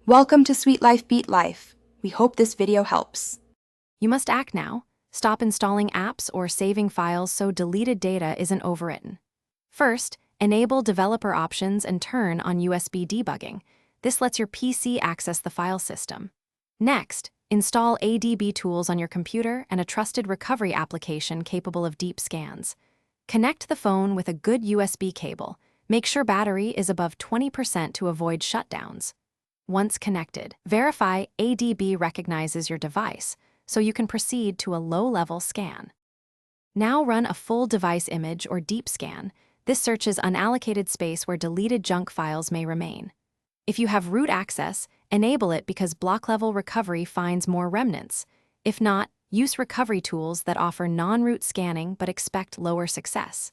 Welcome to Sweet Life Beat Life. We hope this video helps. You must act now. Stop installing apps or saving files so deleted data isn't overwritten. First, enable developer options and turn on USB debugging. This lets your PC access the file system. Next, install ADB tools on your computer and a trusted recovery application capable of deep scans. Connect the phone with a good USB cable. Make sure battery is above 20% to avoid shutdowns. Once connected, verify ADB recognizes your device, so you can proceed to a low-level scan. Now run a full device image or deep scan. This searches unallocated space where deleted junk files may remain. If you have root access, enable it because block-level recovery finds more remnants. If not, use recovery tools that offer non-root scanning but expect lower success.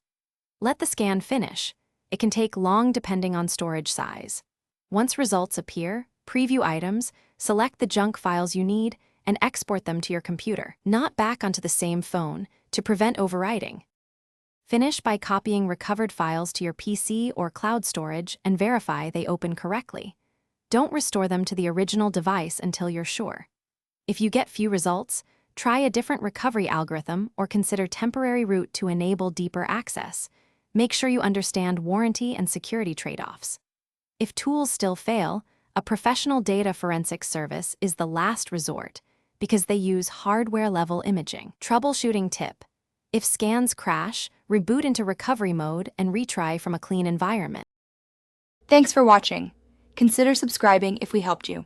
Let the scan finish. It can take long depending on storage size. Once results appear, preview items, select the junk files you need, and export them to your computer, not back onto the same phone, to prevent overwriting. Finish by copying recovered files to your PC or cloud storage and verify they open correctly. Don't restore them to the original device until you're sure. If you get few results, try a different recovery algorithm or consider temporary root to enable deeper access. Make sure you understand warranty and security trade-offs. If tools still fail, a professional data forensics service is the last resort because they use hardware-level imaging. Troubleshooting tip: if scans crash, reboot into recovery mode and retry from a clean environment. Thanks for watching. Consider subscribing if we helped you.